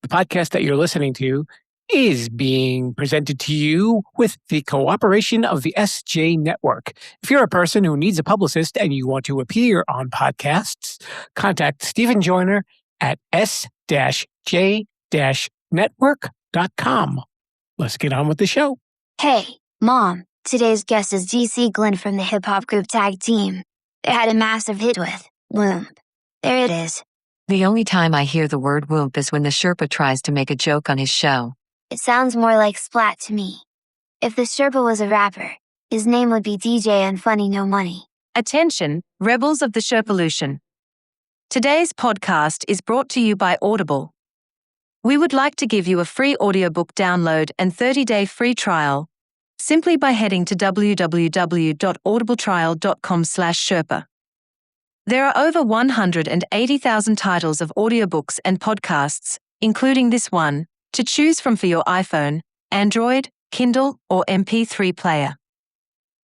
The podcast that you're listening to is being presented to you with the cooperation of the SJ Network. If you're a person who needs a publicist and you want to appear on podcasts, contact Stephen Joyner at s-j-network.com. Let's get on with the show. Hey, Mom. Today's guest is DC Glenn from the hip-hop group Tag Team. They had a massive hit with Whoomp. There it is. The only time I hear the word whoomp is when the Sherpa tries to make a joke on his show. It sounds more like splat to me. If the Sherpa was a rapper, his name would be DJ Unfunny No Money. Attention, rebels of the Sherpalution. Today's podcast is brought to you by Audible. We would like to give you a free audiobook download and 30-day free trial simply by heading to www.audibletrial.com/Sherpa. There are over 180,000 titles of audiobooks and podcasts, including this one, to choose from for your iPhone, Android, Kindle, or MP3 player.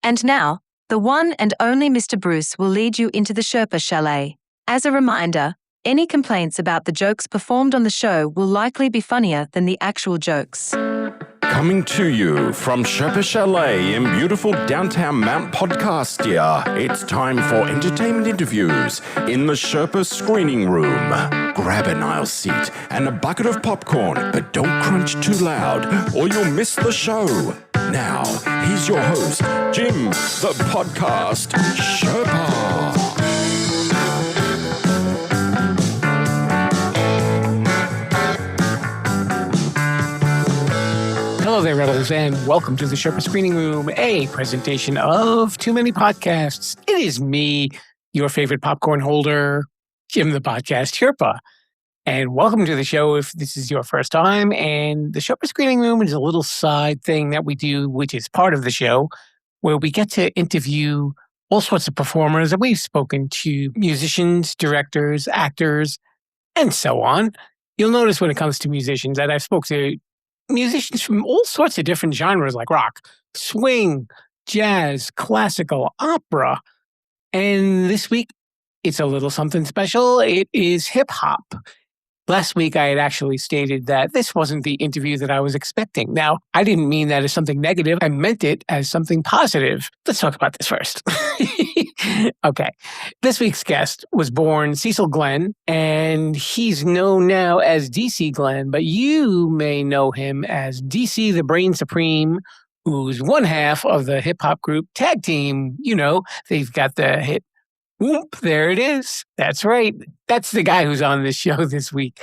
And now, the one and only Mr. Bruce will lead you into the Sherpa Chalet. As a reminder, any complaints about the jokes performed on the show will likely be funnier than the actual jokes. Coming to you from Sherpa Chalet in beautiful downtown Mount Podcastia, it's time for entertainment interviews in the Sherpa screening room. Grab an aisle seat and a bucket of popcorn, but don't crunch too loud or you'll miss the show. Now, here's your host, Jim, the podcast Sherpa. Hello there, Rebels, and welcome to the Sherpa Screening Room, a presentation of Too Many Podcasts. It is me, your favorite popcorn holder, Jim the Podcast Sherpa. And welcome to the show if this is your first time. And the Sherpa Screening Room is a little side thing that we do, which is part of the show, where we get to interview all sorts of performers. And we've spoken to musicians, directors, actors, and so on. You'll notice when it comes to musicians that I've spoken to musicians from all sorts of different genres like rock, swing, jazz, classical, opera. And this week, it's a little something special. It is hip hop. Last week, I had actually stated that this wasn't the interview that I was expecting. Now, I didn't mean that as something negative. I meant it as something positive. Let's talk about this first. Okay. This week's guest was born Cecil Glenn, and he's known now as DC Glenn, but you may know him as DC the Brain Supreme, who's one half of the hip-hop group Tag Team. You know, they've got the hit Whoomp, there it is. That's right. That's the guy who's on this show this week.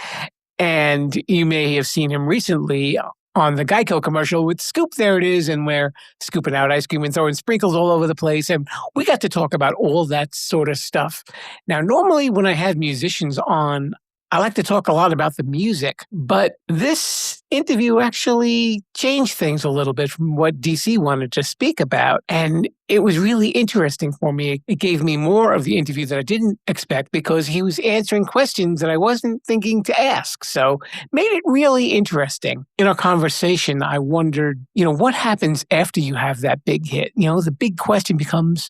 And you may have seen him recently on the Geico commercial with Scoop, there it is, and we're scooping out ice cream and throwing sprinkles all over the place. And we got to talk about all that sort of stuff. Now, normally when I have musicians on, I like to talk a lot about the music, but this interview actually changed things a little bit from what DC wanted to speak about. And it was really interesting for me. It gave me more of the interview that I didn't expect because he was answering questions that I wasn't thinking to ask. So made it really interesting. In our conversation, I wondered, what happens after you have that big hit? The big question becomes,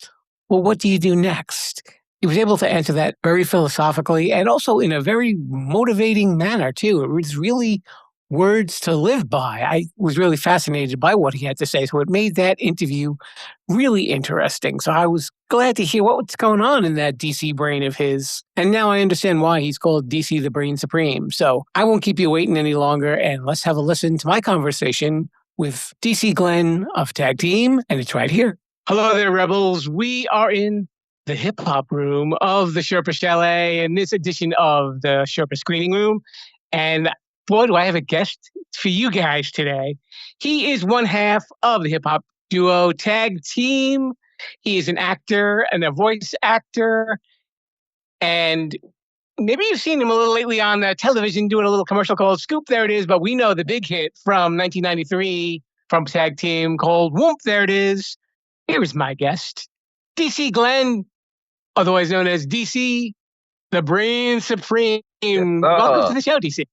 well, what do you do next? He was able to answer that very philosophically and also in a very motivating manner, too. It was really words to live by. I was really fascinated by what he had to say. So it made that interview really interesting. So I was glad to hear what's going on in that DC brain of his. And now I understand why he's called DC the Brain Supreme. So I won't keep you waiting any longer. And let's have a listen to my conversation with DC Glenn of Tag Team. And it's right here. Hello there, Rebels. We are in the hip-hop room of the Sherpa Chalet in this edition of the Sherpa Screening Room. And boy, do I have a guest for you guys today. He is one half of the hip-hop duo Tag Team. He is an actor and a voice actor. And maybe you've seen him a little lately on television doing a little commercial called Scoop, there it is. But we know the big hit from 1993 from Tag Team called Whoomp, there it is. Here is my guest, DC Glenn, otherwise known as DC, the Brain Supreme. Welcome to the show, DC.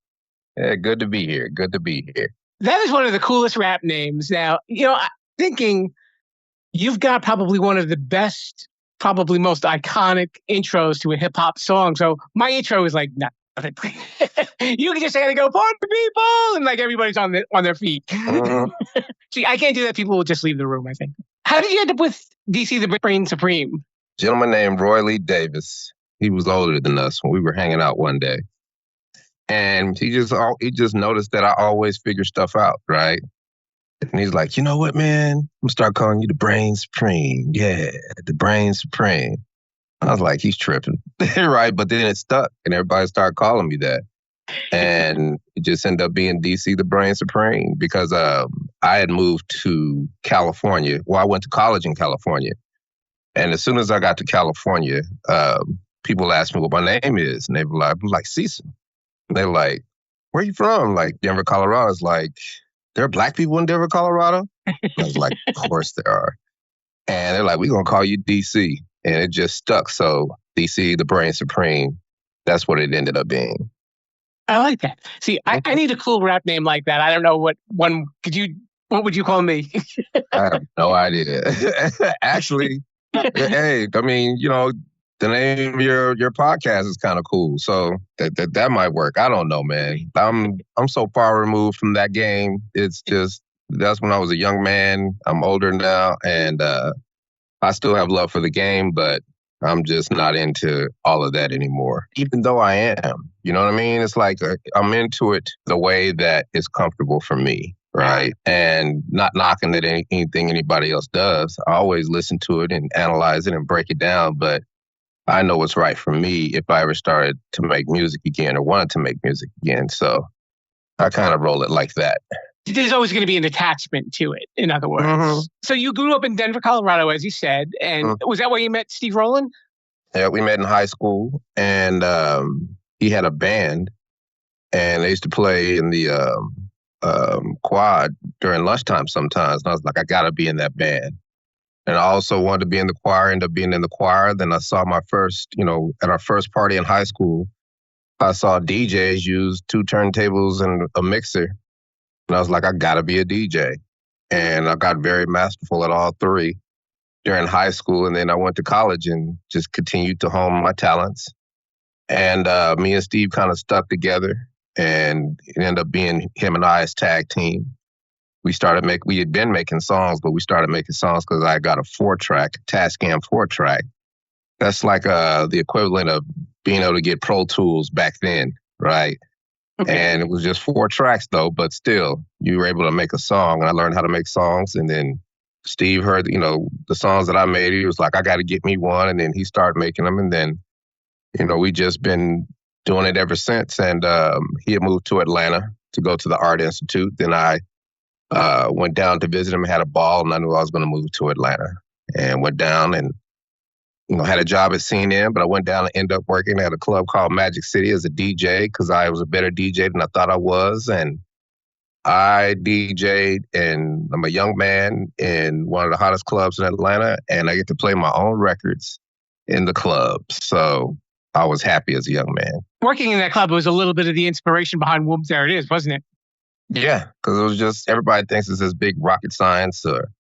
Yeah, good to be here. Good to be here. That is one of the coolest rap names. Now, thinking you've got probably one of the best, probably most iconic intros to a hip hop song. So my intro is like You can just say, go, party people, and like everybody's on their feet. See, I can't do that. People will just leave the room, I think. How did you end up with DC the Brain Supreme? Gentleman named Roy Lee Davis. He was older than us when we were hanging out one day. And he just noticed that I always figure stuff out, right? And he's like, you know what, man? I'm going to start calling you the Brain Supreme. Yeah, the Brain Supreme. I was like, he's tripping, right? But then it stuck, and everybody started calling me that. And it just ended up being DC the Brain Supreme because I had moved to California. Well, I went to college in California. And as soon as I got to California, people asked me what my name is. And they were like, Cecil. And they're like, where are you from? Like, Denver, Colorado. It's like, there are black people in Denver, Colorado? I was like, of course there are. And they're like, we're going to call you DC. And it just stuck. So DC, the Brain Supreme, that's what it ended up being. I like that. See, I need a cool rap name like that. I don't know what would you call me? I have no idea. Actually, hey, I mean, the name of your podcast is kind of cool. So that might work. I don't know, man. I'm so far removed from that game. It's just, that's when I was a young man. I'm older now, and I still have love for the game, but I'm just not into all of that anymore, even though I am. You know what I mean? It's like I'm into it the way that is comfortable for me, right? And not knocking at anything anybody else does. I always listen to it and analyze it and break it down, but I know what's right for me if I ever started to make music again or wanted to make music again. So I kind of roll it like that. There's always going to be an attachment to it, in other words. Mm-hmm. So you grew up in Denver, Colorado, as you said. And was that where you met Steve Rowland? Yeah, we met in high school. And he had a band. And they used to play in the quad during lunchtime sometimes. And I was like, I got to be in that band. And I also wanted to be in the choir, ended up being in the choir. Then I saw my first, at our first party in high school, I saw DJs use 2 turntables and a mixer. And I was like, I got to be a DJ. And I got very masterful at all 3 during high school. And then I went to college and just continued to hone my talents. And me and Steve kind of stuck together. And it ended up being him and I's tag team. We had been making songs, but we started making songs because I got a 4-track, Tascam 4-track. That's like the equivalent of being able to get Pro Tools back then, right? Okay. And it was just 4 tracks though, but still, you were able to make a song. And I learned how to make songs. And then Steve heard, the songs that I made. He was like, I got to get me one. And then he started making them. And then, we just been doing it ever since. And he had moved to Atlanta to go to the Art Institute. Then I went down to visit him, had a ball, and I knew I was going to move to Atlanta. And went down and, had a job at CNN, but I went down and ended up working at a club called Magic City as a DJ because I was a better DJ than I thought I was. And I DJ'd, and I'm a young man in one of the hottest clubs in Atlanta, and I get to play my own records in the club. So I was happy as a young man. Working in that club was a little bit of the inspiration behind Whoomp, There It Is, wasn't it? Yeah, because it was just, everybody thinks it's this big rocket science or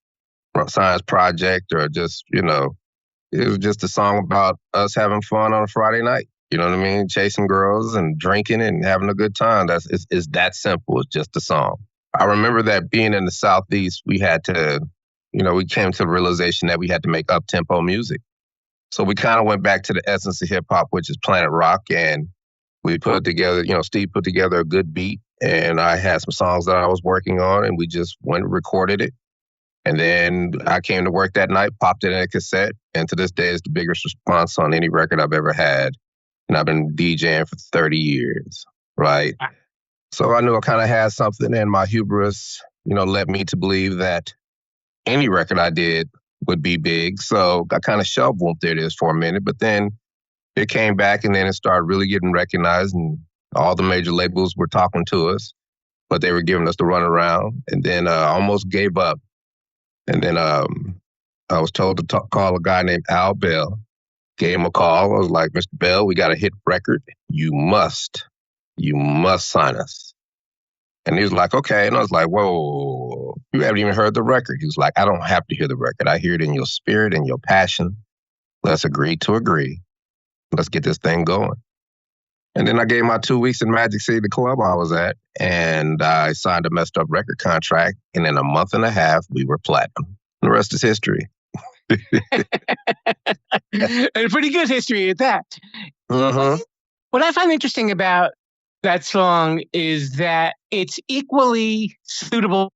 science project or just, it was just a song about us having fun on a Friday night. You know what I mean? Chasing girls and drinking and having a good time. It's that simple. It's just a song. I remember that being in the Southeast, we had to, we came to the realization that we had to make up-tempo music. So we kind of went back to the essence of hip hop, which is planet rock. And we put together, Steve put together a good beat. And I had some songs that I was working on, and we just went and recorded it. And then I came to work that night, popped it in a cassette, and to this day it's the biggest response on any record I've ever had. And I've been DJing for 30 years, right? So I knew I kind of had something, and my hubris, led me to believe that any record I did would be big. So I kind of shelved Whoomp There It Is for a minute, but then it came back, and then it started really getting recognized, and all the major labels were talking to us, but they were giving us the runaround. And then I almost gave up. And then I was told to call a guy named Al Bell. Gave him a call. I was like, Mr. Bell, we got a hit record. You must sign us. And he was like, okay. And I was like, whoa, you haven't even heard the record. He was like, I don't have to hear the record. I hear it in your spirit and your passion. Let's agree to agree. Let's get this thing going. And then I gave my 2 weeks in Magic City, the club I was at, and I signed a messed up record contract. And in a month and a half, we were platinum. The rest is history. And a pretty good history at that. Mm-hmm. What I find interesting about that song is that it's equally suitable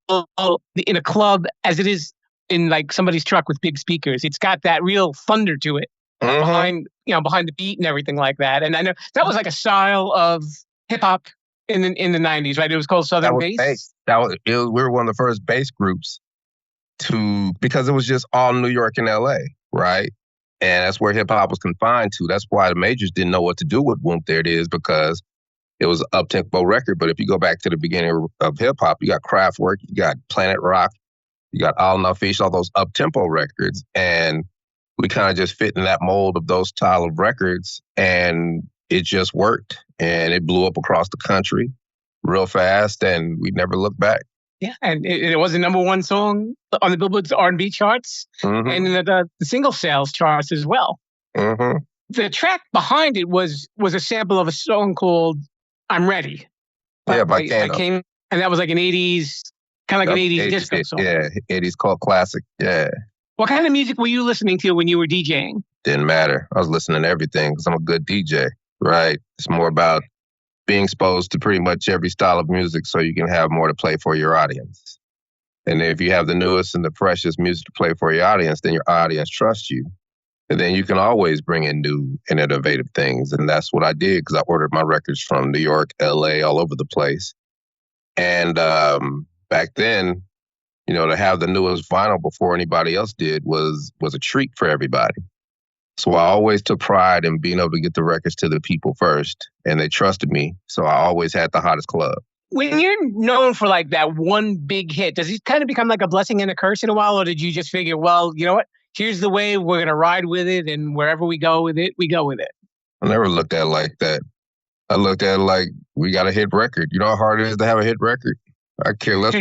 in a club as it is in like somebody's truck with big speakers. It's got that real thunder to it behind the beat and everything like that. And I know that was like a style of hip hop in the 90s, right? It was called Southern bass. We were one of the first bass groups because it was just all New York and LA, right? And that's where hip hop was confined to. That's why the majors didn't know what to do with Whoomp There It Is, because it was an up-tempo record. But if you go back to the beginning of hip hop, you got Kraftwerk, you got Planet Rock, you got All Enough Fish, all those up-tempo records. And we kind of just fit in that mold of those style of records. And it just worked. And it blew up across the country real fast. And we never looked back. Yeah, and it was the number one song on the Billboard's R&B charts and in the single sales charts as well. Mm-hmm. The track behind it was a sample of a song called "I'm Ready." By Kano. And that was like an 80s, kind of like an 80s disco song. Yeah, 80s cult classic. Yeah. What kind of music were you listening to when you were DJing? Didn't matter. I was listening to everything because I'm a good DJ, right? It's more about being exposed to pretty much every style of music so you can have more to play for your audience. And if you have the newest and the freshest music to play for your audience, then your audience trusts you. And then you can always bring in new and innovative things. And that's what I did because I ordered my records from New York, LA, all over the place. And back then, to have the newest vinyl before anybody else did was a treat for everybody. So I always took pride in being able to get the records to the people first, and they trusted me. So I always had the hottest club. When you're known for like that one big hit, does it kind of become like a blessing and a curse in a while? Or did you just figure, well, you know what? Here's the way we're going to ride with it, and wherever we go with it, we go with it. I never looked at it like that. I looked at it like we got a hit record. You know how hard it is to have a hit record? I care less.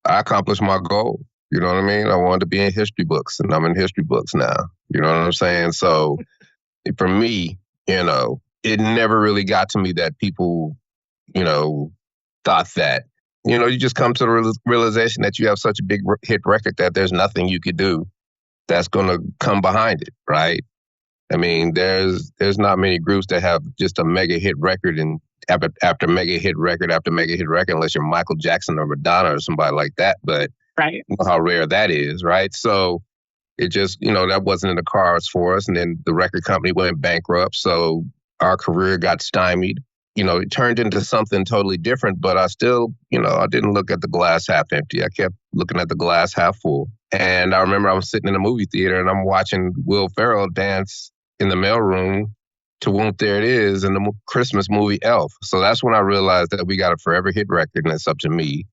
I accomplished my goal. You know what I mean? I wanted to be in history books, and I'm in history books now. You know what I'm saying? So for me, it never really got to me that people, thought that. You just come to the realization that you have such a big hit record that there's nothing you could do that's going to come behind it, right? I mean, there's not many groups that have just a mega hit record and after mega hit record after mega hit record, unless you're Michael Jackson or Madonna or somebody like that. But right. You know how rare that is, right? So it just, that wasn't in the cards for us. And then the record company went bankrupt. So our career got stymied. It turned into something totally different, but I still, I didn't look at the glass half empty. I kept looking at the glass half full. And I remember I was sitting in a movie theater and I'm watching Will Ferrell dance in the mailroom to Whoomp There It Is in the Christmas movie Elf. So that's when I realized that we got a forever hit record and it's up to me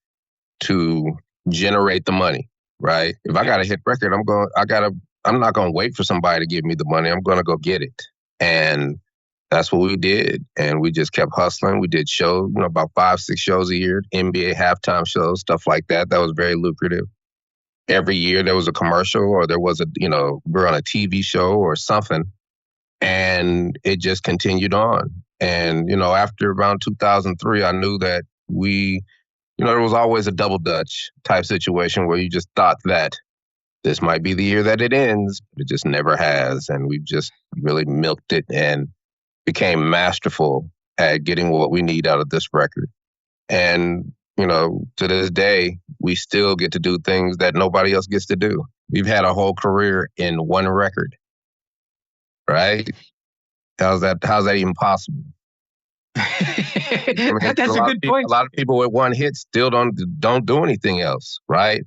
to generate the money, right? If I got a hit record, I'm not going to wait for somebody to give me the money. I'm going to go get it. And that's what we did. And we just kept hustling. We did shows, about 5-6 shows a year, NBA halftime shows, stuff like that. That was very lucrative. Every year there was a commercial or there was we're on a TV show or something. And it just continued on. And, after around 2003, I knew that there was always a double Dutch type situation where you just thought that this might be the year that it ends, but it just never has. And we've just really milked it and became masterful at getting what we need out of this record. And, to this day, we still get to do things that nobody else gets to do. We've had a whole career in one record, right? How's that even possible? That's a good point. A lot of people with one hit still don't do anything else, right?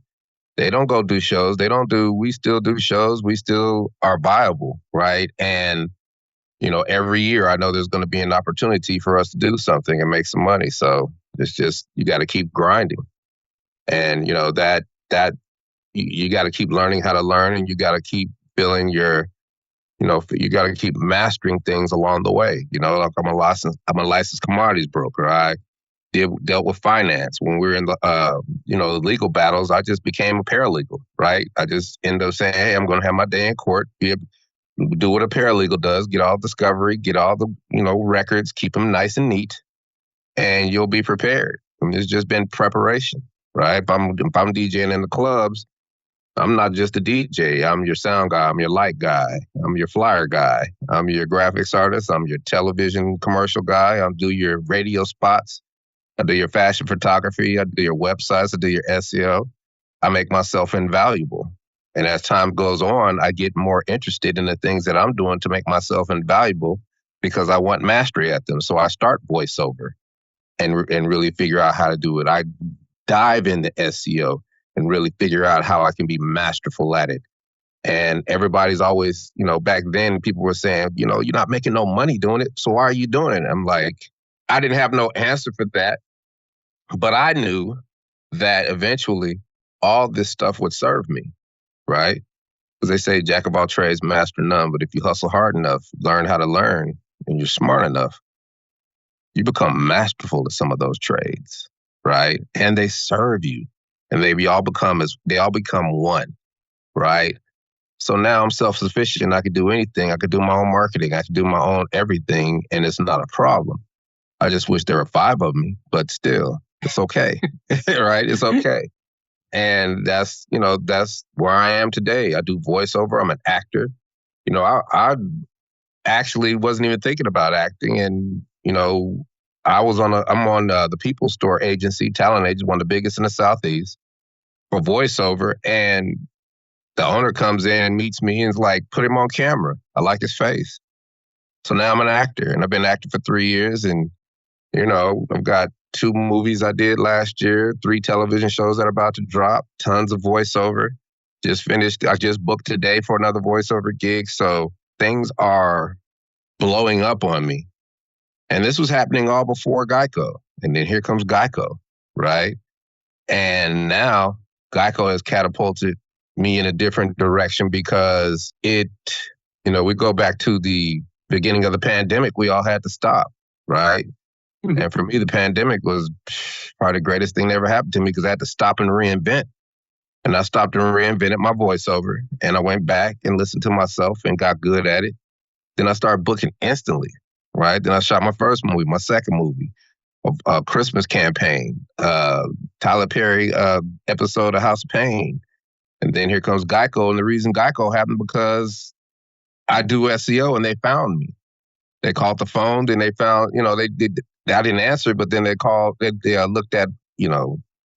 They don't go do shows. We still do shows. We still are viable, right? And, every year I know there's going to be an opportunity for us to do something and make some money. So it's just, you got to keep grinding. And, that you got to keep learning how to learn, and you got to keep filling your, you got to keep mastering things along the way. Like I'm a licensed commodities broker. I dealt with finance. When we were in the legal battles, I just became a paralegal, right? I just ended up saying, hey, I'm going to have my day in court, Do what a paralegal does, get all discovery, get all the, records, keep them nice and neat, and you'll be prepared. I mean, it's just been preparation, right? If I'm DJing in the clubs, I'm not just a DJ. I'm your sound guy. I'm your light guy. I'm your flyer guy. I'm your graphics artist. I'm your television commercial guy. I'll do your radio spots. I do your fashion photography. I do your websites. I do your SEO. I make myself invaluable. And as time goes on, I get more interested in the things that I'm doing to make myself invaluable because I want mastery at them. So I start voiceover and really figure out how to do it. I dive into SEO and really figure out how I can be masterful at it. And everybody's always, back then people were saying, you're not making no money doing it, so why are you doing it? I'm like, I didn't have no answer for that, but I knew that eventually all this stuff would serve me, right? Because they say jack of all trades, master none, but if you hustle hard enough, learn how to learn, and you're smart enough, you become masterful at some of those trades, right? And they serve you. And they all become one, right? So now I'm self-sufficient. I can do anything. I could do my own marketing. I can do my own everything, and it's not a problem. I just wish there were 5 of me, but still, it's okay, right? It's okay. And that's where I am today. I do voiceover. I'm an actor. I actually wasn't even thinking about acting, and I'm on the People Store agency, talent agent, one of the biggest in the Southeast for voiceover. And the owner comes in and meets me and is like, put him on camera. I like his face. So now I'm an actor, and I've been acting for 3 years. And, I've got 2 movies I did last year, 3 television shows that are about to drop, tons of voiceover. I just booked today for another voiceover gig. So things are blowing up on me. And this was happening all before Geico. And then here comes Geico, right? And now Geico has catapulted me in a different direction because we go back to the beginning of the pandemic, we all had to stop, right? Mm-hmm. And for me, the pandemic was probably the greatest thing that ever happened to me because I had to stop and reinvent. And I stopped and reinvented my voiceover. And I went back and listened to myself and got good at it. Then I started booking instantly. Right. Then I shot my first movie, my second movie, a Christmas campaign, Tyler Perry episode of House of Pain. And then here comes Geico. And the reason Geico happened because I do SEO and they found me. They called the phone, then they found, I didn't answer, but then they called, they looked at,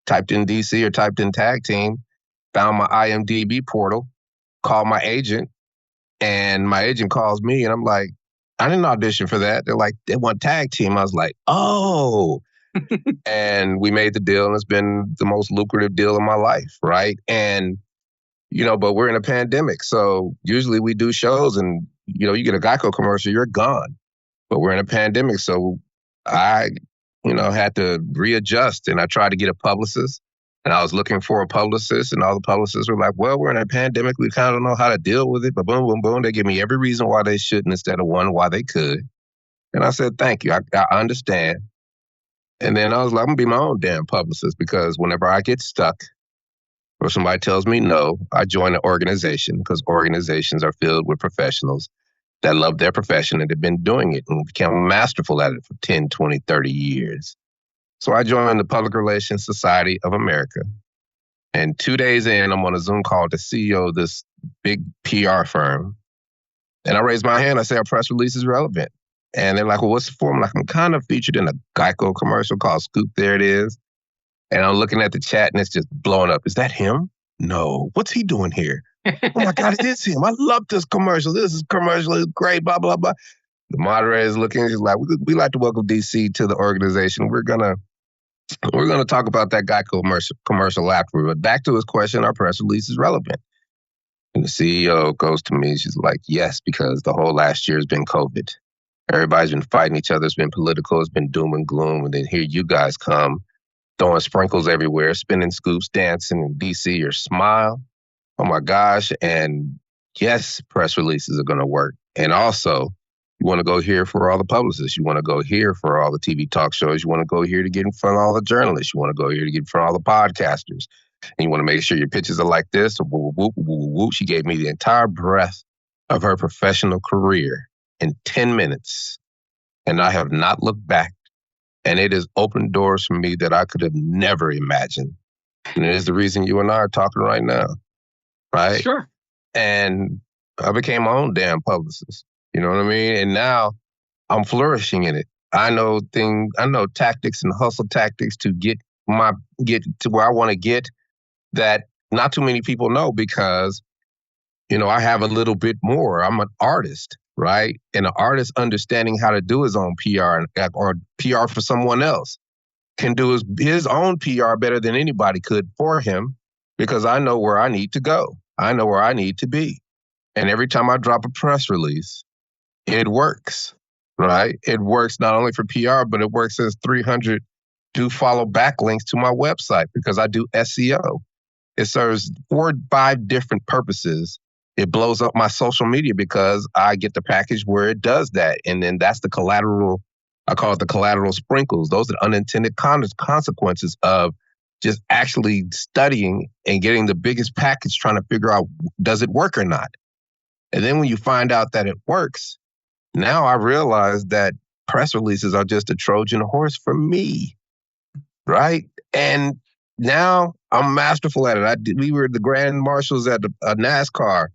typed in DC or typed in tag team, found my IMDb portal, called my agent, and my agent calls me and I'm like, I didn't audition for that. They're like, they want tag team. I was like, oh. And we made the deal, and it's been the most lucrative deal of my life, right? And, but we're in a pandemic. So usually we do shows and, you get a Geico commercial, you're gone. But we're in a pandemic. So I, had to readjust, and I tried to get a publicist. And I was looking for a publicist, and all the publicists were like, well, we're in a pandemic. We kind of don't know how to deal with it. But boom, boom, boom. They give me every reason why they shouldn't instead of one why they could. And I said, thank you. I understand. And then I was like, I'm going to be my own damn publicist because whenever I get stuck or somebody tells me no, I join an organization because organizations are filled with professionals that love their profession and have been doing it and become masterful at it for 10, 20, 30 years. So I joined the Public Relations Society of America. And 2 days in, I'm on a Zoom call with the CEO of this big PR firm. And I raised my hand. I say, our press release is relevant. And they're like, well, what's the form? I'm like, I'm kind of featured in a Geico commercial called Scoop. There it is. And I'm looking at the chat and it's just blowing up. Is that him? No. What's he doing here? Oh my God, it is him. I love this commercial. This is commercial. It's great, blah, blah, blah. The moderator is looking. She's like, we like to welcome DC to the organization. We're gonna talk about that Geico commercial afterward. But back to his question, our press release is relevant. And the CEO goes to me. She's like, yes, because the whole last year has been COVID. Everybody's been fighting each other. It's been political. It's been doom and gloom. And then here you guys come, throwing sprinkles everywhere, spinning scoops, dancing in DC, your smile. Oh my gosh. And yes, press releases are going to work. And also, you want to go here for all the publicists. You want to go here for all the TV talk shows. You want to go here to get in front of all the journalists. You want to go here to get in front of all the podcasters. And you want to make sure your pitches are like this. Whoop, whoop, whoop, whoop. She gave me the entire breadth of her professional career in 10 minutes. And I have not looked back. And it has opened doors for me that I could have never imagined. And it is the reason you and I are talking right now, right? Sure. And I became my own damn publicist. You know what I mean? And now I'm flourishing in it. I know tactics and hustle tactics to get to where I want to get that not too many people know, because, I have a little bit more. I'm an artist, right? And an artist understanding how to do his own PR or PR for someone else can do his own PR better than anybody could for him, because I know where I need to go. I know where I need to be. And every time I drop a press release, it works, right? It works not only for PR, but it works as 300 do follow backlinks to my website, because I do SEO. It serves 4 or 5 different purposes. It blows up my social media because I get the package where it does that. And then that's the collateral. I call it the collateral sprinkles. Those are unintended consequences of just actually studying and getting the biggest package, trying to figure out, does it work or not? And then when you find out that it works, now I realize that press releases are just a Trojan horse for me, right? And now I'm masterful at it. We were the grand marshals at a NASCAR,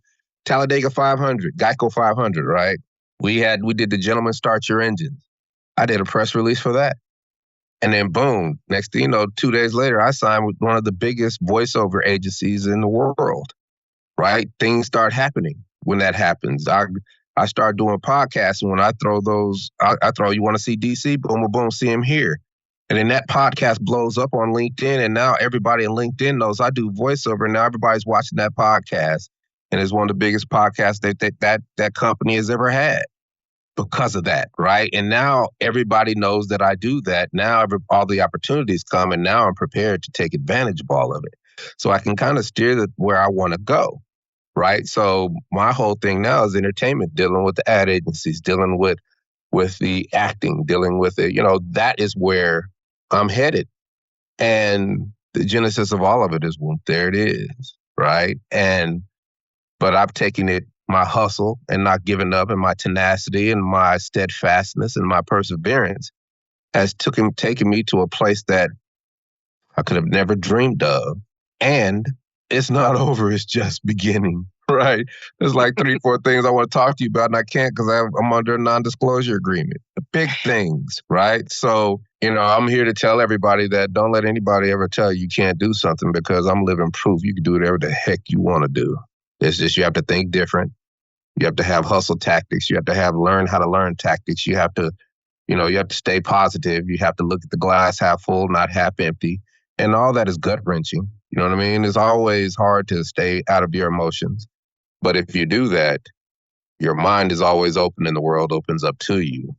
Talladega 500, Geico 500, right? We did the Gentlemen Start Your Engines. I did a press release for that. And then boom, next thing you know, 2 days later, I signed with one of the biggest voiceover agencies in the world, right? Things start happening when that happens. I start doing podcasts, and when I throw you want to see DC? Boom, boom, boom, see him here. And then that podcast blows up on LinkedIn, and now everybody in LinkedIn knows I do voiceover, and now everybody's watching that podcast. And it's one of the biggest podcasts that company has ever had because of that, right? And now everybody knows that I do that. Now all the opportunities come, and now I'm prepared to take advantage of all of it. So I can kind of steer where I want to go, right? So my whole thing now is entertainment, dealing with the ad agencies, dealing with the acting, dealing with it. That is where I'm headed. And the genesis of all of it is Whoomp. There it is, right? But I've taken it, my hustle and not giving up, and my tenacity and my steadfastness and my perseverance has taken me to a place that I could have never dreamed of. And it's not over, it's just beginning, right? There's like 3 or 4 things I want to talk to you about, and I can't because I'm under a non-disclosure agreement. The big things, right? So, I'm here to tell everybody that don't let anybody ever tell you can't do something, because I'm living proof you can do whatever the heck you want to do. It's just you have to think different. You have to have hustle tactics. You have to learn how to learn tactics. You have to, you have to stay positive. You have to look at the glass half full, not half empty. And all that is gut wrenching. You know what I mean? It's always hard to stay out of your emotions. But if you do that, your mind is always open and the world opens up to you.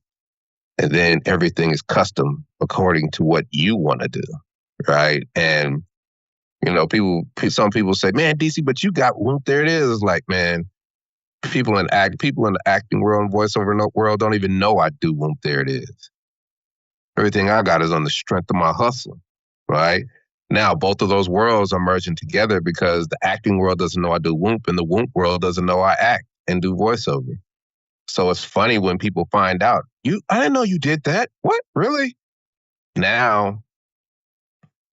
And then everything is custom according to what you want to do, right? And, some people say, man, DC, but you got Whoomp, there it is. It's like, man, people in the acting world and voiceover world don't even know I do Whoomp, there it is. Everything I got is on the strength of my hustle, right? Now, both of those worlds are merging together, because the acting world doesn't know I do Whoomp, and the Whoomp world doesn't know I act and do voiceover. So it's funny when people find out, I didn't know you did that. What? Really? Now,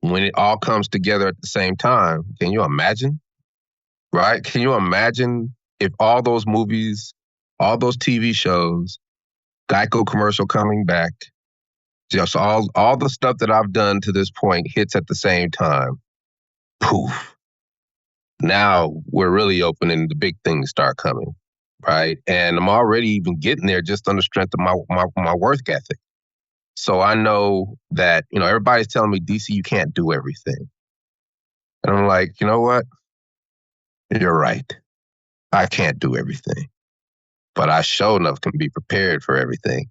when it all comes together at the same time, can you imagine? Right? Can you imagine if all those movies, all those TV shows, Geico commercial coming back, just all the stuff that I've done to this point hits at the same time? Poof. Now we're really open and the big things start coming, right? And I'm already even getting there just on the strength of my work ethic. So I know that, everybody's telling me, DC, you can't do everything. And I'm like, you know what? You're right. I can't do everything. But I sure enough can be prepared for everything.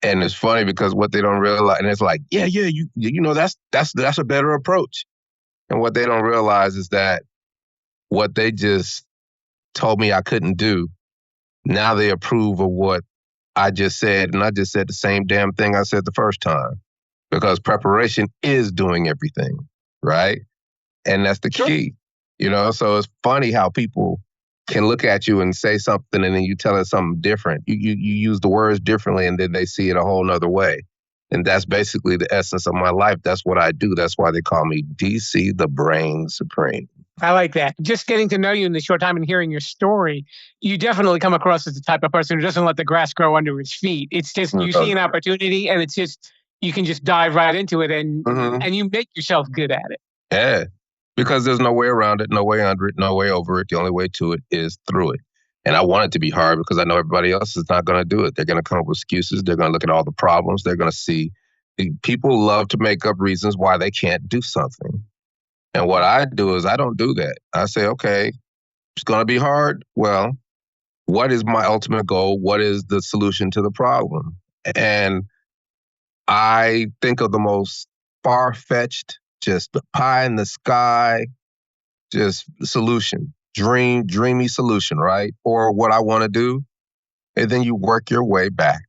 And it's funny because what they don't realize, and it's like, that's a better approach. And what they don't realize is that what they just told me I couldn't do, now they approve of what I just said. And I just said the same damn thing I said the first time, because preparation is doing everything, right? And that's the key, So it's funny how people can look at you and say something and then you tell it something different. You use the words differently and then they see it a whole nother way. And that's basically the essence of my life. That's what I do. That's why they call me DC, the Brain Supreme. I like that. Just getting to know you in the short time and hearing your story, you definitely come across as the type of person who doesn't let the grass grow under his feet. It's just you see an opportunity and it's just, you can just dive right into it and you make yourself good at it. Yeah, because there's no way around it, no way under it, no way over it. The only way to it is through it. And I want it to be hard because I know everybody else is not going to do it. They're going to come up with excuses. They're going to look at all the problems. They're going to see. People love to make up reasons why they can't do something. And what I do is I don't do that. I say, okay, it's going to be hard. Well, what is my ultimate goal? What is the solution to the problem? And I think of the most far-fetched, just the pie in the sky, just solution, dreamy solution, right? Or what I want to do. And then you work your way back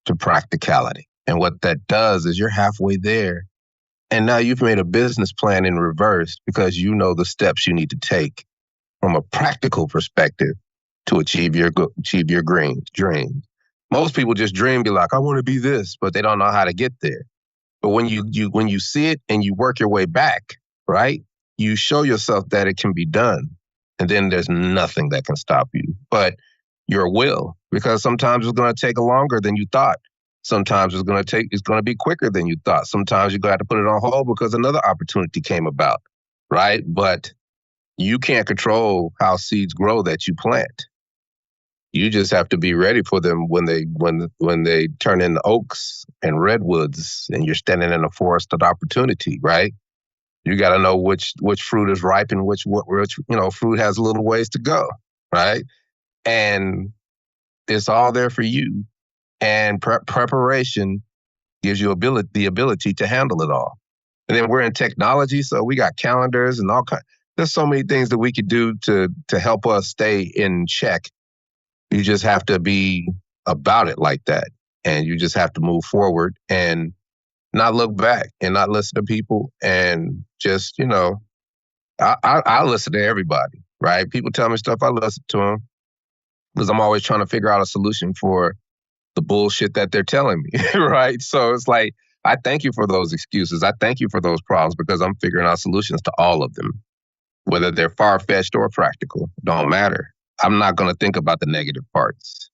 to practicality. And what that does is you're halfway there. And now you've made a business plan in reverse because you know the steps you need to take from a practical perspective to achieve your dreams. Most people just dream, be like, I want to be this, but they don't know how to get there. But when you see it and you work your way back, right, you show yourself that it can be done. And then there's nothing that can stop you but your will, because sometimes it's going to take longer than you thought. Sometimes it's going to be quicker than you thought. Sometimes you're going to have to put it on hold because another opportunity came about, right? But you can't control how seeds grow that you plant. You just have to be ready for them when they turn into oaks and redwoods and you're standing in a forest of opportunity, right? You got to know which fruit is ripe and which fruit has a little ways to go, right? And it's all there for you. And preparation gives you the ability to handle it all. And then we're in technology, so we got calendars and all kinds. There's so many things that we could do to help us stay in check. You just have to be about it like that. And you just have to move forward and not look back and not listen to people. And just, I listen to everybody, right? People tell me stuff, I listen to them because I'm always trying to figure out a solution for the bullshit that they're telling me, right? So it's like, I thank you for those excuses. I thank you for those problems because I'm figuring out solutions to all of them, whether they're far-fetched or practical, don't matter. I'm not going to think about the negative parts.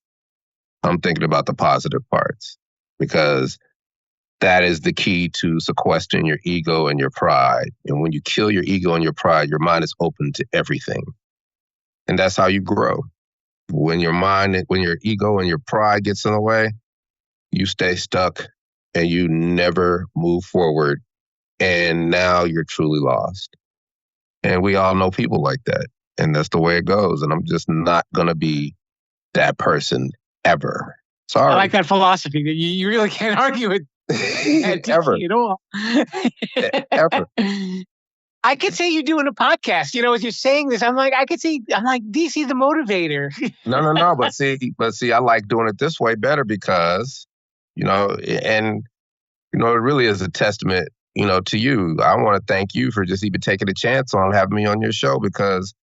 I'm thinking about the positive parts because that is the key to sequestering your ego and your pride. And when you kill your ego and your pride, your mind is open to everything. And that's how you grow. When your ego and your pride gets in the way, you stay stuck and you never move forward. And now you're truly lost. And we all know people like that. And that's the way it goes. And I'm just not going to be that person ever. Sorry. I like that philosophy. You really can't argue with ever at all. Ever. I could say you're doing a podcast. As you're saying this, I'm like DC the motivator. No. But see, I like doing it this way better because, it really is a testament, to you. I want to thank you for just even taking a chance on having me on your show because,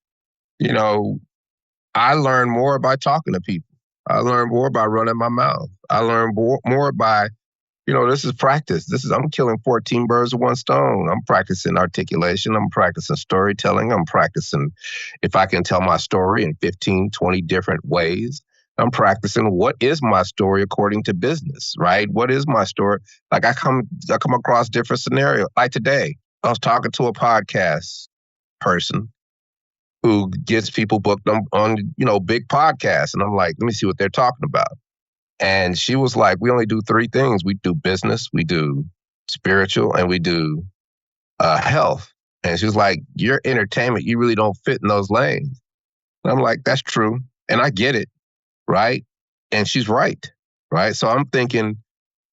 I learn more by talking to people. I learn more by running my mouth. I learn more by, this is practice. I'm killing 14 birds with one stone. I'm practicing articulation. I'm practicing storytelling. I'm practicing if I can tell my story in 15, 20 different ways. I'm practicing what is my story according to business, right? What is my story? Like I come across different scenarios. Like today, I was talking to a podcast person who gets people booked on big podcasts. And I'm like, let me see what they're talking about. And she was like, we only do 3 things. We do business, we do spiritual, and we do health. And she was like, your entertainment, you really don't fit in those lanes. And I'm like, that's true. And I get it, right? And she's right? So I'm thinking,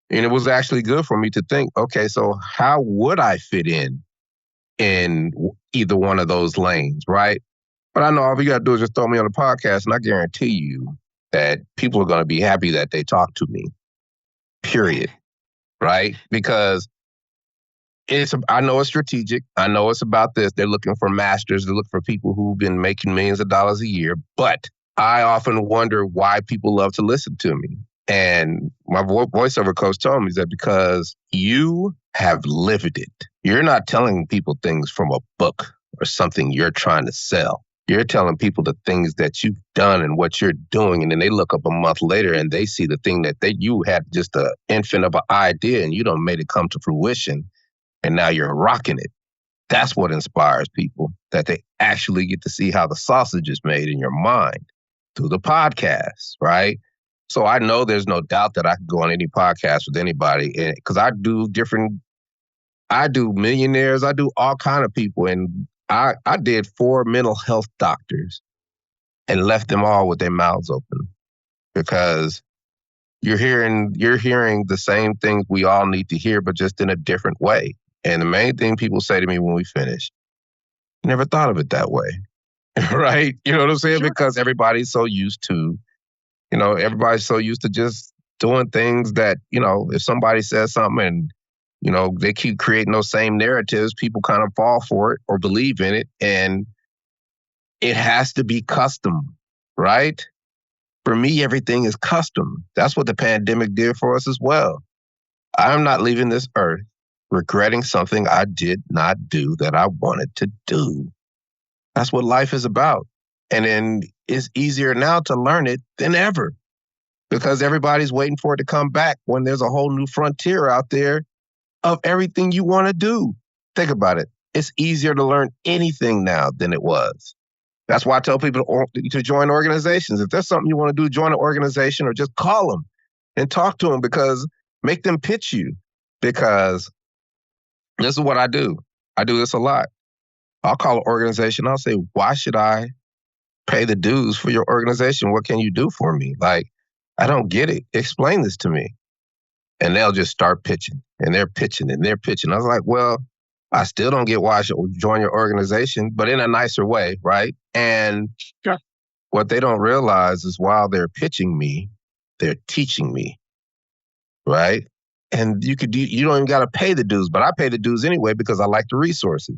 and it was actually good for me to think, okay, so how would I fit in either one of those lanes, right? But I know all you got to do is just throw me on a podcast, and I guarantee you that people are going to be happy that they talk to me, period, right? Because I know it's strategic. I know it's about this. They're looking for masters. They're looking for people who've been making millions of dollars a year. But I often wonder why people love to listen to me. And my voiceover coach told me that because you have lived it. You're not telling people things from a book or something you're trying to sell. You're telling people the things that you've done and what you're doing. And then they look up a month later and they see the thing that you had just an infant of an idea and you done made it come to fruition. And now you're rocking it. That's what inspires people, that they actually get to see how the sausage is made in your mind through the podcast, right? So I know there's no doubt that I can go on any podcast with anybody because I do millionaires, I do all kind of people. And I did 4 mental health doctors and left them all with their mouths open because you're hearing the same things we all need to hear, but just in a different way. And the main thing people say to me when we finish, never thought of it that way, right? You know what I'm saying? Sure. Because everybody's so used to just doing things that, if somebody says something and, they keep creating those same narratives, people kind of fall for it or believe in it. And it has to be custom, right? For me, everything is custom. That's what the pandemic did for us as well. I'm not leaving this earth regretting something I did not do that I wanted to do. That's what life is about. And then it's easier now to learn it than ever because everybody's waiting for it to come back when there's a whole new frontier out there of everything you want to do. Think about it. It's easier to learn anything now than it was. That's why I tell people to join organizations. If there's something you want to do, join an organization or just call them and talk to them make them pitch you because this is what I do. I do this a lot. I'll call an organization. I'll say, why should I pay the dues for your organization? What can you do for me? Like, I don't get it. Explain this to me. And they'll just start pitching. And they're pitching and they're pitching. I was like, well, I still don't get why I should join your organization, but in a nicer way, right? And sure. What they don't realize is while they're pitching me, they're teaching me, right? And you don't even got to pay the dues, but I pay the dues anyway because I like the resources.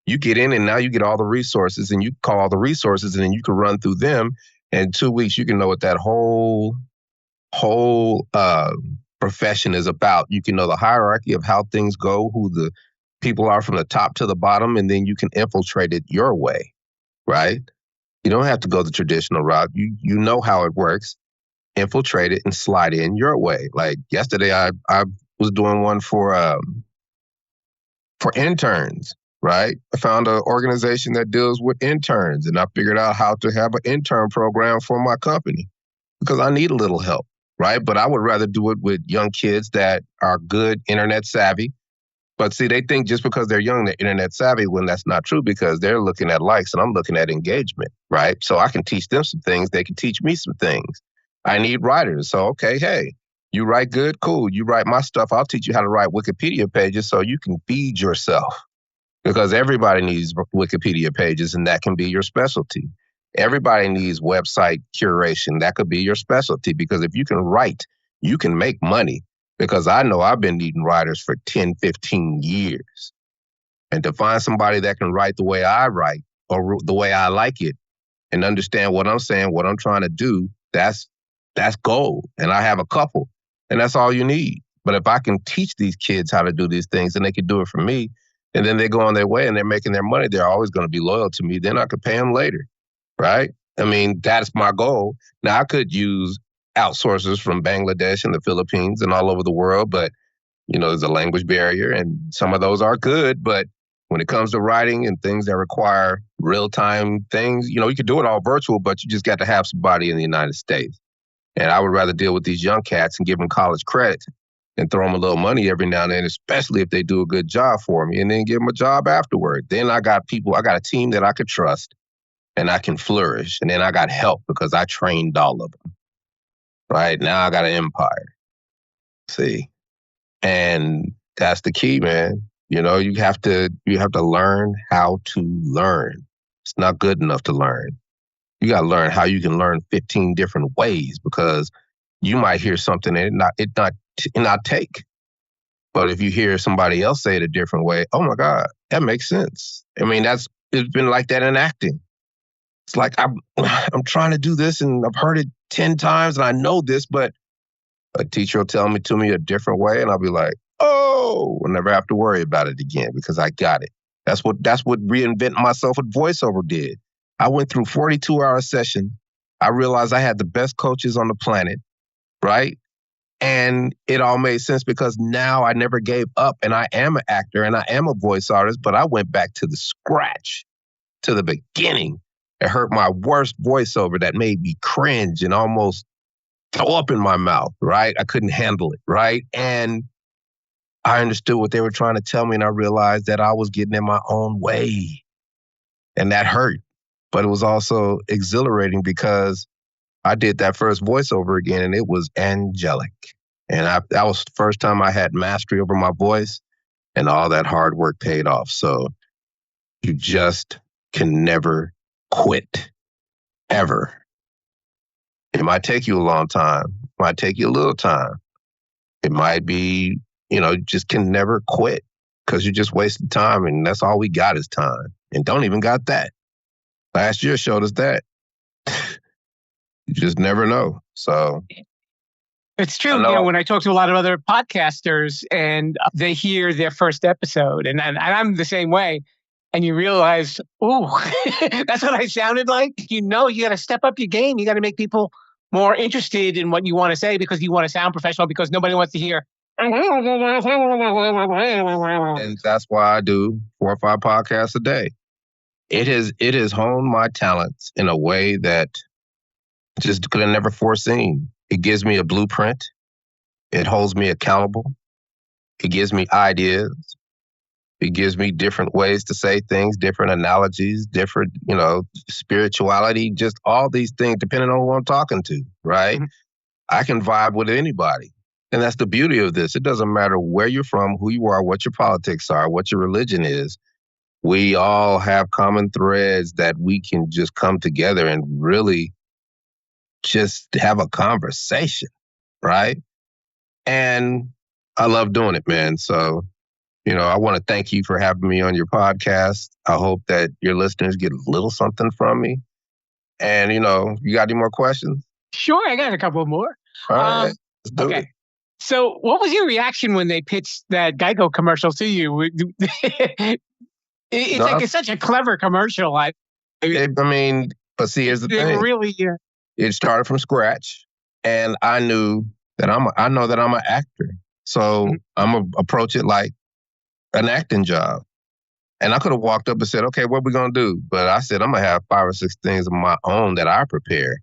You get in and now you get all the resources and you call all the resources and then you can run through them. And in 2 weeks, you can know what that whole profession is about. You can know the hierarchy of how things go, who the people are from the top to the bottom, and then you can infiltrate it your way, right? You don't have to go the traditional route. You know how it works. Infiltrate it and slide in your way. Like yesterday, I was doing one for interns, right? I found an organization that deals with interns, and I figured out how to have an intern program for my company because I need a little help, right? But I would rather do it with young kids that are good internet savvy. But see, they think just because they're young, they're internet savvy, when that's not true because they're looking at likes and I'm looking at engagement, right? So I can teach them some things. They can teach me some things. I need writers. So, okay, hey, you write good? Cool. You write my stuff. I'll teach you how to write Wikipedia pages so you can feed yourself because everybody needs Wikipedia pages and that can be your specialty. Everybody needs website curation. That could be your specialty because if you can write, you can make money because I know I've been needing writers for 10, 15 years. And to find somebody that can write the way I write or the way I like it and understand what I'm saying, what I'm trying to do, that's gold. And I have a couple, and that's all you need. But if I can teach these kids how to do these things and they can do it for me, and then they go on their way and they're making their money, they're always going to be loyal to me. Then I could pay them later, right? I mean, that's my goal. Now, I could use outsourcers from Bangladesh and the Philippines and all over the world, but, there's a language barrier, and some of those are good. But when it comes to writing and things that require real-time things, you could do it all virtual, but you just got to have somebody in the United States. And I would rather deal with these young cats and give them college credit and throw them a little money every now and then, especially if they do a good job for me, and then give them a job afterward. Then I got a team that I could trust and I can flourish. And then I got help because I trained all of them. Right now I got an empire. See? And that's the key, man. You have to learn how to learn. It's not good enough to learn. You got to learn how you can learn 15 different ways because you might hear something and it not take. But if you hear somebody else say it a different way, oh my God, that makes sense. I mean, it's been like that in acting. It's like I'm trying to do this and I've heard it 10 times and I know this, but a teacher will tell me to me a different way and I'll be like, oh, I'll never have to worry about it again because I got it. That's what reinventing myself with voiceover did. I went through 42-hour session. I realized I had the best coaches on the planet, right? And it all made sense because now I never gave up and I am an actor and I am a voice artist, but I went back to the scratch, to the beginning. It hurt my worst voiceover that made me cringe and almost throw up in my mouth, right? I couldn't handle it, right? And I understood what they were trying to tell me and I realized that I was getting in my own way. And that hurt. But it was also exhilarating because I did that first voiceover again and it was angelic. And that was the first time I had mastery over my voice and all that hard work paid off. So you just can never quit, ever. It might take you a long time. It might take you a little time. It might be, you just can never quit because you just wasted time and that's all we got is time. And don't even got that. Last year showed us that. You just never know. So it's true. When I talk to a lot of other podcasters and they hear their first episode, and I'm the same way, and you realize, oh, that's what I sounded like. You got to step up your game. You got to make people more interested in what you want to say because you want to sound professional because nobody wants to hear. And that's why I do 4 or 5 podcasts a day. It has honed my talents in a way that just could have never foreseen. It gives me a blueprint. It holds me accountable. It gives me ideas. It gives me different ways to say things, different analogies, different, spirituality, just all these things depending on who I'm talking to, right? Mm-hmm. I can vibe with anybody. And that's the beauty of this. It doesn't matter where you're from, who you are, what your politics are, what your religion is. We all have common threads that we can just come together and really just have a conversation, right? And I love doing it, man. So, I want to thank you for having me on your podcast. I hope that your listeners get a little something from me. And, you got any more questions? Sure, I got a couple more. All right, let's do it. So what was your reaction when they pitched that Geico commercial to you? It's such a clever commercial. But see, here's the thing. Really, it started from scratch, and I know that I'm an actor, so I'm gonna approach it like an acting job. And I could have walked up and said, "Okay, what are we gonna do?" But I said, "I'm gonna have 5 or 6 things of my own that I prepare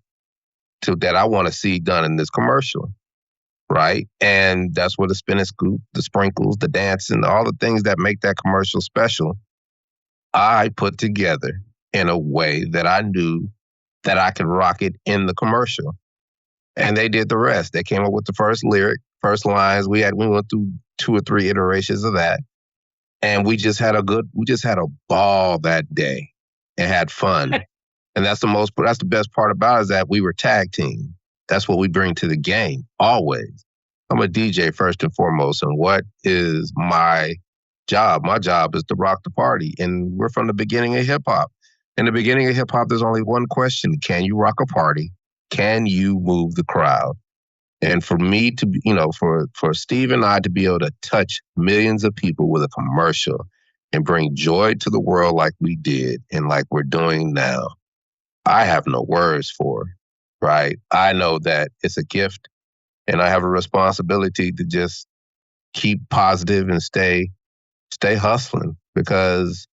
that I want to see done in this commercial." Right? And that's where the spin and scoop, the sprinkles, the dancing, all the things that make that commercial special, I put together in a way that I knew that I could rock it in the commercial. And they did the rest. They came up with the first lyric, first lines. We went through 2 or 3 iterations of that. And we just had a ball that day and had fun. And that's the best part about it is that we were tag team. That's what we bring to the game, always. I'm a DJ first and foremost, and what is my job? My job is to rock the party, and we're from the beginning of hip-hop. In the beginning of hip-hop, there's only one question. Can you rock a party? Can you move the crowd? And for me to, for Steve and I to be able to touch millions of people with a commercial and bring joy to the world like we did and like we're doing now, I have no words for it. Right? I know that it's a gift and I have a responsibility to just keep positive and stay hustling because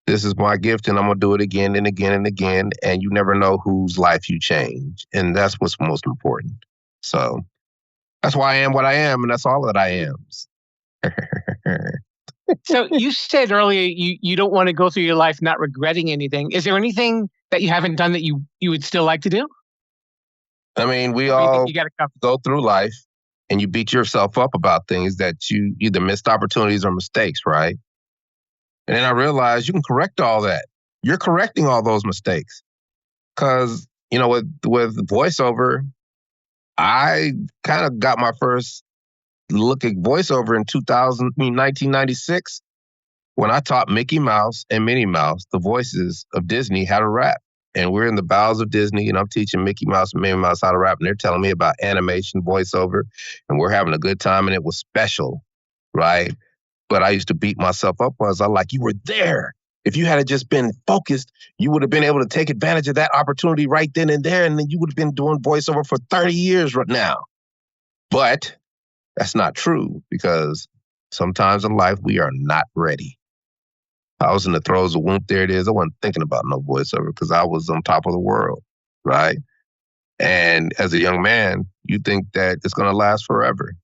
this is my gift and I'm going to do it again and again and again. And you never know whose life you change. And that's what's most important. So that's why I am what I am. And that's all that I am. So you said earlier you don't want to go through your life not regretting anything. Is there anything that you haven't done that you would still like to do? I mean, we all go through life and you beat yourself up about things that you either missed opportunities or mistakes, right? And then I realized you can correct all that. You're correcting all those mistakes. Because, with voiceover, I kind of got my first look at voiceover in 1996, when I taught Mickey Mouse and Minnie Mouse the voices of Disney how to rap. And we're in the bowels of Disney, and I'm teaching Mickey Mouse and Minnie Mouse how to rap, and they're telling me about animation, voiceover, and we're having a good time, and it was special, right? But I used to beat myself up because I'm like, you were there. If you had just been focused, you would have been able to take advantage of that opportunity right then and there, and then you would have been doing voiceover for 30 years right now. But that's not true, because sometimes in life we are not ready. I was in the throes of Whoomp, there it is. I wasn't thinking about no voiceover because I was on top of the world, right? And as a young man, you think that it's going to last forever.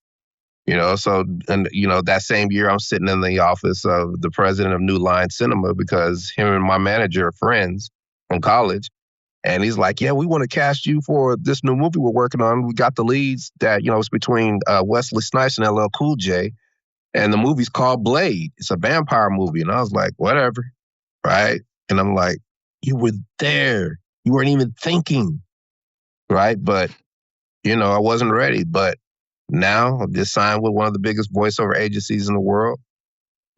So, and that same year I'm sitting in the office of the president of New Line Cinema because him and my manager are friends from college. And he's like, yeah, we want to cast you for this new movie we're working on. We got the leads that, it's between Wesley Snipes and LL Cool J. And the movie's called Blade. It's a vampire movie. And I was like, whatever, right? And I'm like, you were there. You weren't even thinking, right? But, I wasn't ready. But now I've just signed with one of the biggest voiceover agencies in the world.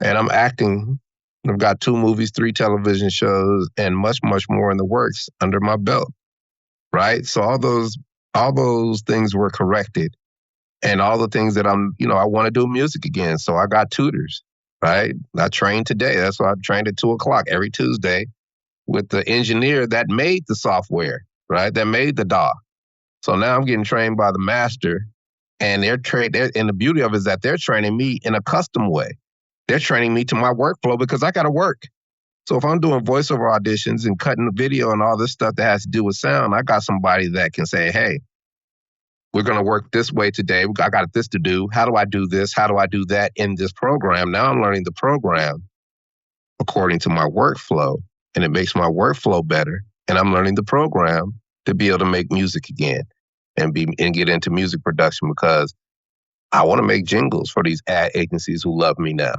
And I'm acting. I've got 2 movies, 3 television shows, and much, much more in the works under my belt, right? So all those things were corrected. And all the things that I want to do music again. So I got tutors, right? I trained today. That's why I trained at 2:00 every Tuesday with the engineer that made the software, right? That made the DAW. So now I'm getting trained by the master, and and the beauty of it is that they're training me in a custom way. They're training me to my workflow because I got to work. So if I'm doing voiceover auditions and cutting the video and all this stuff that has to do with sound, I got somebody that can say, hey, we're going to work this way today. I got this to do. How do I do this? How do I do that in this program? Now I'm learning the program according to my workflow, and it makes my workflow better. And I'm learning the program to be able to make music again and get into music production because I want to make jingles for these ad agencies who love me now.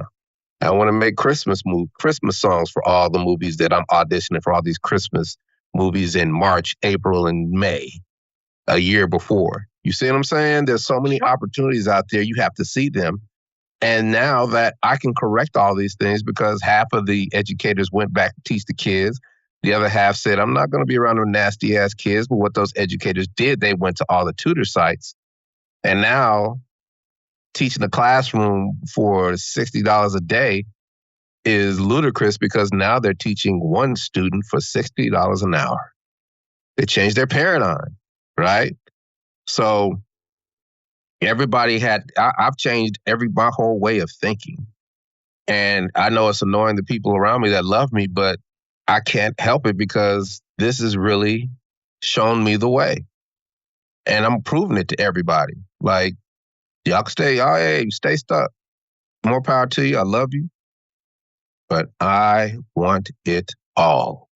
I want to make Christmas songs for all the movies that I'm auditioning for, all these Christmas movies in March, April, and May, a year before. You see what I'm saying? There's so many opportunities out there. You have to see them. And now that I can correct all these things because half of the educators went back to teach the kids. The other half said, I'm not going to be around them nasty ass kids. But what those educators did, they went to all the tutor sites. And now teaching a classroom for $60 a day is ludicrous because now they're teaching one student for $60 an hour. They changed their paradigm, right? So I've changed my whole way of thinking. And I know it's annoying the people around me that love me, but I can't help it because this has really shown me the way. And I'm proving it to everybody. Like, y'all can stay stuck. More power to you. I love you. But I want it all.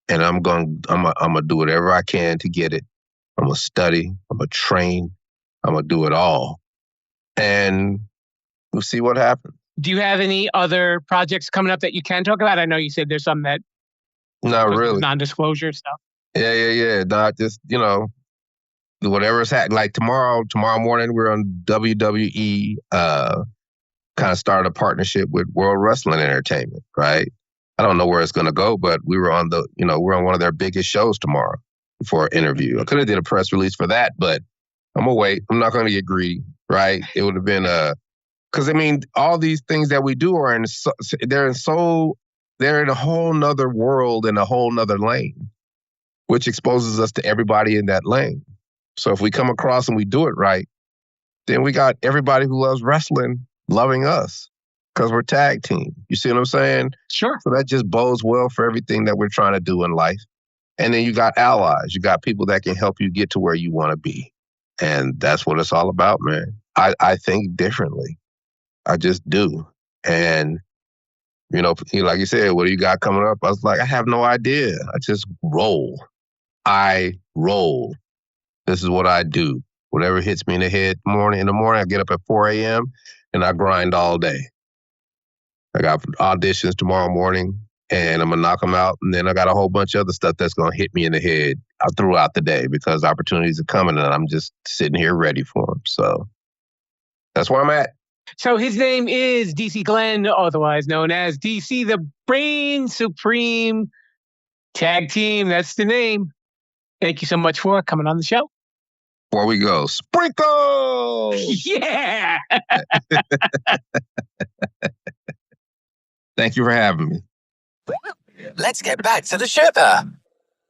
And I'm going to do whatever I can to get it. I'm going to study. I'm going to train. I'm going to do it all. And we'll see what happens. Do you have any other projects coming up that you can talk about? I know you said there's some that... Not really. Non-disclosure stuff. Yeah. Not just, whatever's happening. Like tomorrow morning, we're on WWE, kind of started a partnership with World Wrestling Entertainment, right? I don't know where it's going to go, but we're on one of their biggest shows tomorrow for an interview. I could have did a press release for that, but I'm going to wait. I'm not going to get greedy, right? It would have been because all these things that we do are they're in a whole nother world, in a whole nother lane, which exposes us to everybody in that lane. So if we come across and we do it right, then we got everybody who loves wrestling loving us because we're tag team. You see what I'm saying? Sure. So that just bodes well for everything that we're trying to do in life. And then you got allies. You got people that can help you get to where you want to be. And that's what it's all about, man. I think differently. I just do. And, like you said, what do you got coming up? I was like, I have no idea. I just roll. I roll. This is what I do. Whatever hits me in the head in the morning, I get up at 4 a.m. and I grind all day. I got auditions tomorrow morning and I'm going to knock them out. And then I got a whole bunch of other stuff that's going to hit me in the head throughout the day because opportunities are coming and I'm just sitting here ready for them. So That's where I'm at. So his name is DC Glenn, otherwise known as DC, the Brain Supreme Tag Team. That's the name. Thank you so much for coming on the show. Before we go, sprinkle! Yeah! Thank you for having me. Let's get back to the Sherpa.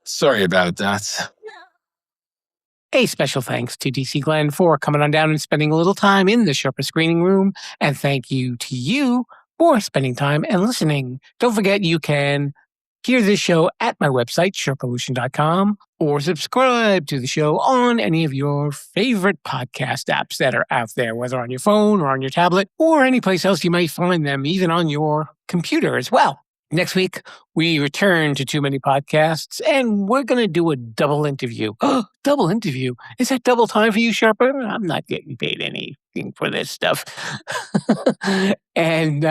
Sorry about that. A special thanks to DC Glenn for coming on down and spending a little time in the Sherpa screening room. And thank you to you for spending time and listening. Don't forget you can hear this show at my website, Sherpalution.com, or subscribe to the show on any of your favorite podcast apps that are out there, whether on your phone or on your tablet or any place else you might find them, even on your computer as well. Next week, we return to Too Many Podcasts, and we're going to do a double interview. Double interview? Is that double time for you, Sherpa? I'm not getting paid anything for this stuff. And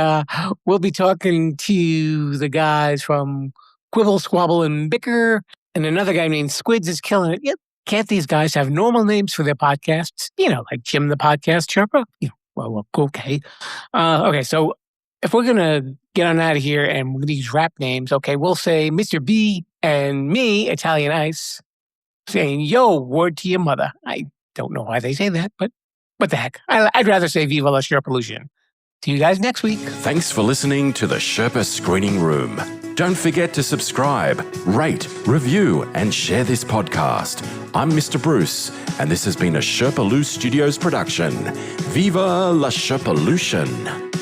we'll be talking to the guys from Quibble, Squabble, and Bicker, and another guy named Squids is killing it. Yep. Can't these guys have normal names for their podcasts? Like Jim the Podcast Sherpa? Well, okay. Okay, so if we're going to get on out of here and we're going to use rap names, okay, we'll say Mr. B and me, Italian Ice, saying, yo, word to your mother. I don't know why they say that, but what the heck? I'd rather say Viva la Sherpalution. See you guys next week. Thanks for listening to the Sherpa Screening Room. Don't forget to subscribe, rate, review, and share this podcast. I'm Mr. Bruce, and this has been a Sherpalu Studios production. Viva la Sherpalution!